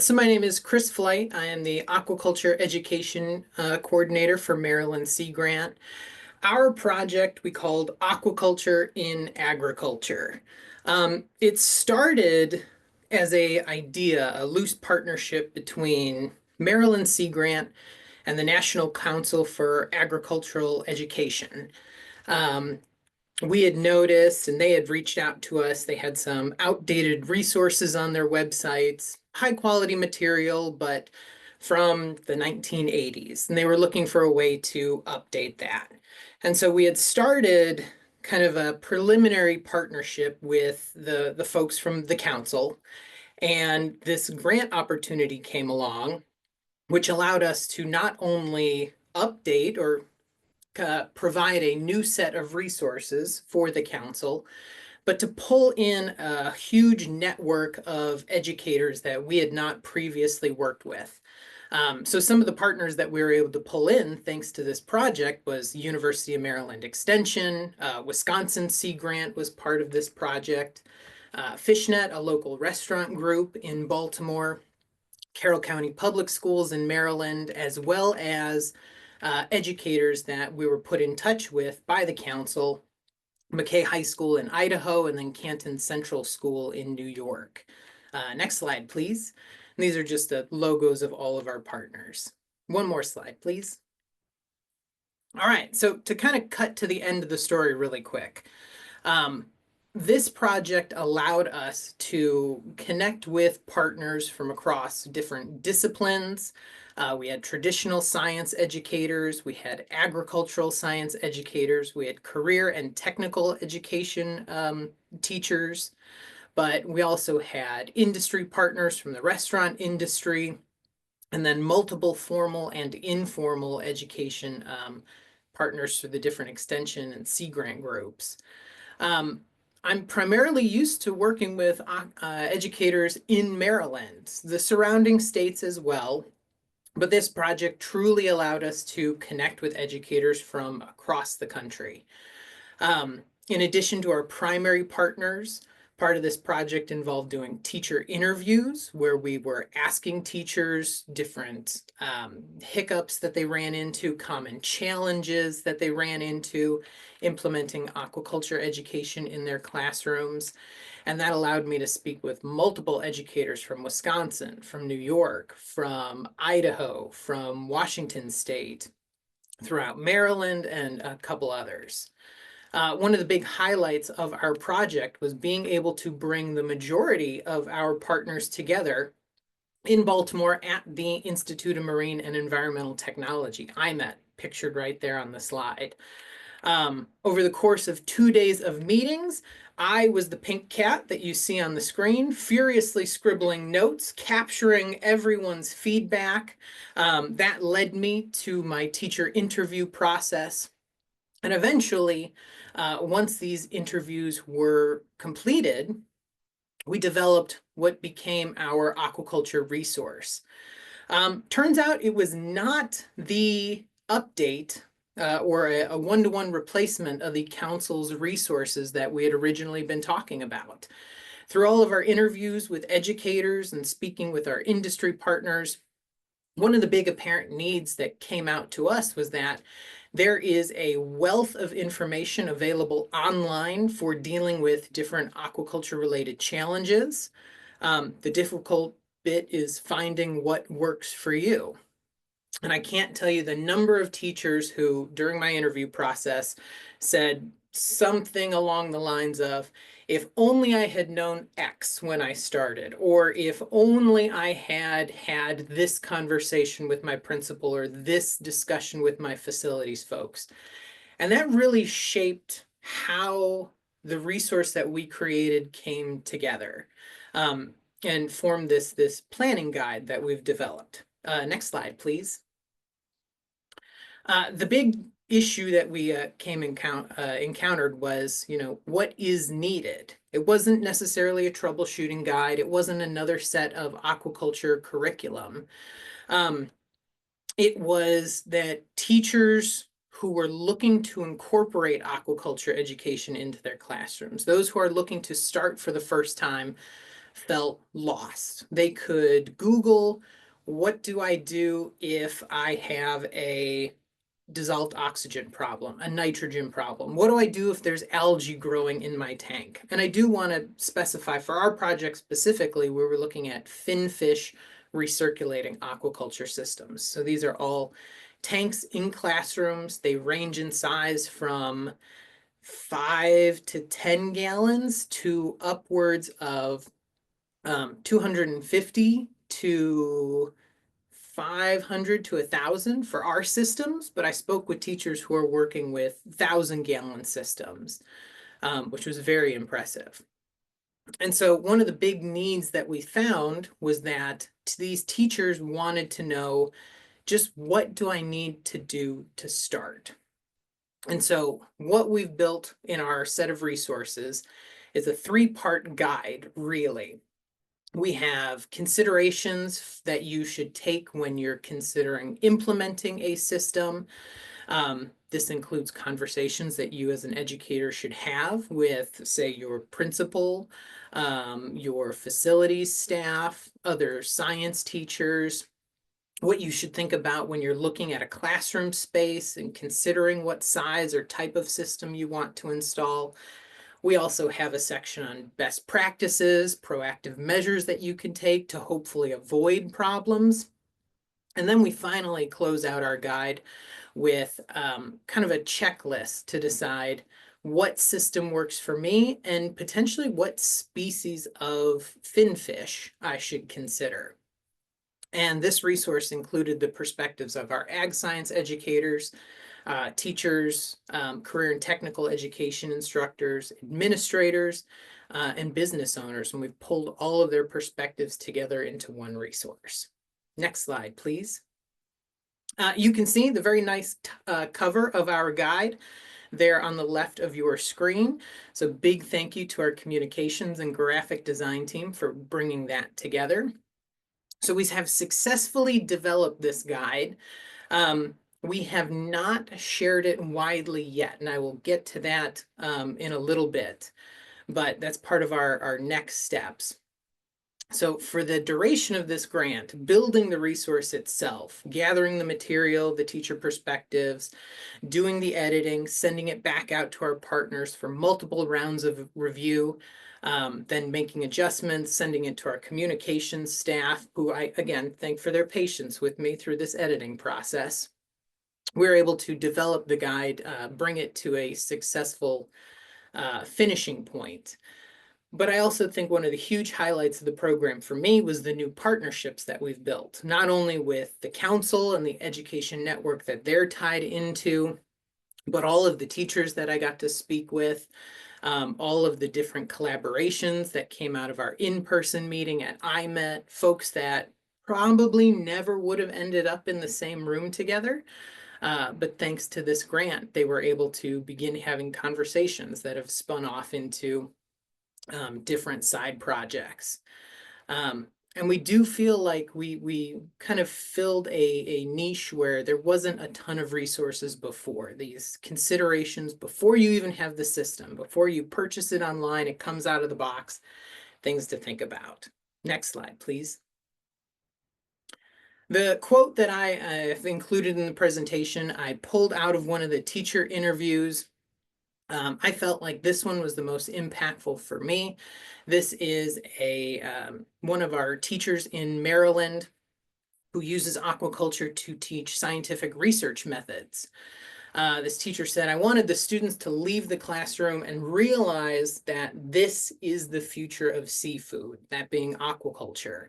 So my name is Chris Flight. I am the Aquaculture Education Coordinator for Maryland Sea Grant. Our project we called Aquaculture in Agriculture. It started as a loose partnership between Maryland Sea Grant and the National Council for Agricultural Education. Um, we had noticed and they had reached out to us. They had some outdated resources on their websites, high quality material, but from the 1980s. And they were looking for a way to update that. And so we had started kind of a preliminary partnership with the folks from the council. And this grant opportunity came along, which allowed us to not only update or provide a new set of resources for the council, but to pull in a huge network of educators that we had not previously worked with. So some of the partners that we were able to pull in thanks to this project was University of Maryland Extension, Wisconsin Sea Grant was part of this project, Fishnet, a local restaurant group in Baltimore, Carroll County Public Schools in Maryland, as well as educators that we were put in touch with by the council, McKay High School in Idaho, and then Canton Central School in New York. Next slide, please. And these are just the logos of all of our partners. One more slide, please. All right, so to kind of cut to the end of the story really quick. This project allowed us to connect with partners from across different disciplines. We had traditional science educators, we had agricultural science educators, we had career and technical education teachers, but we also had industry partners from the restaurant industry, and then multiple formal and informal education partners for the different extension and Sea Grant groups. I'm primarily used to working with educators in Maryland, the surrounding states as well, but this project truly allowed us to connect with educators from across the country. In addition to our primary partners, part of this project involved doing teacher interviews where we were asking teachers different hiccups that they ran into, common challenges that they ran into implementing aquaculture education in their classrooms. And that allowed me to speak with multiple educators from Wisconsin, from New York, from Idaho, from Washington State, throughout Maryland, and a couple others. One of the big highlights of our project was being able to bring the majority of our partners together in Baltimore at the Institute of Marine and Environmental Technology, IMET, pictured right there on the slide. Over the course of 2 days of meetings, I was the pink cat that you see on the screen, furiously scribbling notes, capturing everyone's feedback. That led me to my teacher interview process. And eventually, once these interviews were completed, we developed what became our aquaculture resource. Turns out it was not the update or a one-to-one replacement of the council's resources that we had originally been talking about. Through all of our interviews with educators and speaking with our industry partners, one of the big apparent needs that came out to us was that there is a wealth of information available online for dealing with different aquaculture related challenges. The difficult bit is finding what works for you. And I can't tell you the number of teachers who, during my interview process, said something along the lines of, if only I had known X when I started, or if only I had had this conversation with my principal or this discussion with my facilities folks. And that really shaped how the resource that we created came together and formed this planning guide that we've developed. Next slide, please. The big issue that we encountered was, what is needed? It wasn't necessarily a troubleshooting guide. It wasn't another set of aquaculture curriculum. It was that teachers who were looking to incorporate aquaculture education into their classrooms, those who are looking to start for the first time, felt lost. They could Google, what do I do if I have a dissolved oxygen problem, a nitrogen problem? What do I do if there's algae growing in my tank? And I do want to specify for our project specifically, where we're looking at finfish recirculating aquaculture systems. So these are all tanks in classrooms. They range in size from 5 to 10 gallons to upwards of 250 to 500 to 1,000 for our systems, but I spoke with teachers who are working with 1,000-gallon systems, which was very impressive. And so one of the big needs that we found was that these teachers wanted to know, just what do I need to do to start? And so what we've built in our set of resources is a 3-part guide, really. We have considerations that you should take when you're considering implementing a system. This includes conversations that you as an educator should have with, say, your principal, your facilities staff, other science teachers, what you should think about when you're looking at a classroom space and considering what size or type of system you want to install. We also have a section on best practices, proactive measures that you can take to hopefully avoid problems. And then we finally close out our guide with kind of a checklist to decide what system works for me and potentially what species of finfish I should consider. And this resource included the perspectives of our ag science educators, teachers, career and technical education instructors, administrators, and business owners. And we've pulled all of their perspectives together into one resource. Next slide, please. You can see the very nice cover of our guide there on the left of your screen. So big thank you to our communications and graphic design team for bringing that together. So we have successfully developed this guide. We have not shared it widely yet, and I will get to that in a little bit, but that's part of our next steps. So for the duration of this grant, building the resource itself, gathering the material, the teacher perspectives, doing the editing, sending it back out to our partners for multiple rounds of review, then making adjustments, sending it to our communications staff, who I, again, thank for their patience with me through this editing process. We're able to develop the guide, bring it to a successful finishing point. But I also think one of the huge highlights of the program for me was the new partnerships that we've built, not only with the council and the education network that they're tied into, but all of the teachers that I got to speak with, all of the different collaborations that came out of our in-person meeting at IMET, folks that probably never would have ended up in the same room together. But thanks to this grant, they were able to begin having conversations that have spun off into different side projects. And we do feel like we kind of filled a niche where there wasn't a ton of resources before. These considerations before you even have the system, before you purchase it online, it comes out of the box, things to think about. Next slide, please. The quote that I have included in the presentation, I pulled out of one of the teacher interviews. I felt like this one was the most impactful for me. This is one of our teachers in Maryland who uses aquaculture to teach scientific research methods. This teacher said, I wanted the students to leave the classroom and realize that this is the future of seafood, that being aquaculture.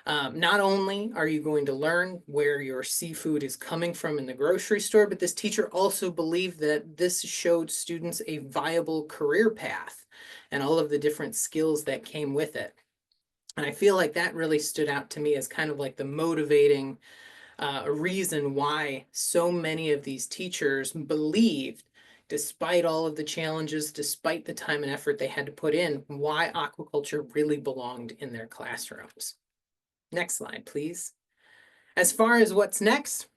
Not only are you going to learn where your seafood is coming from in the grocery store, but this teacher also believed that this showed students a viable career path and all of the different skills that came with it. And I feel like that really stood out to me as kind of like the motivating reason why so many of these teachers believed, despite all of the challenges, despite the time and effort they had to put in, why aquaculture really belonged in their classrooms. Next slide, please. As far as what's next,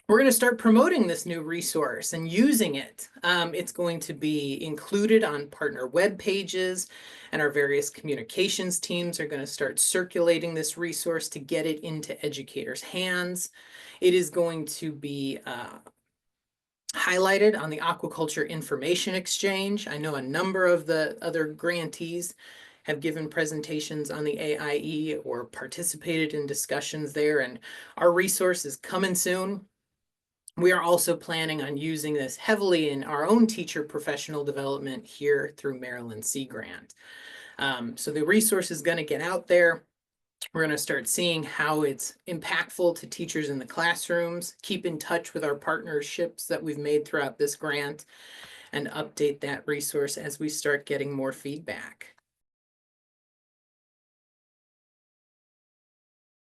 we're going to start promoting this new resource and using it. It's going to be included on partner web pages, and our various communications teams are going to start circulating this resource to get it into educators' hands. It is going to be highlighted on the Aquaculture Information Exchange. I know a number of the other grantees have given presentations on the AIE or participated in discussions there, and our resource is coming soon. We are also planning on using this heavily in our own teacher professional development here through Maryland Sea Grant. So the resource is going to get out there. We're going to start seeing how it's impactful to teachers in the classrooms, keep in touch with our partnerships that we've made throughout this grant, and update that resource as we start getting more feedback.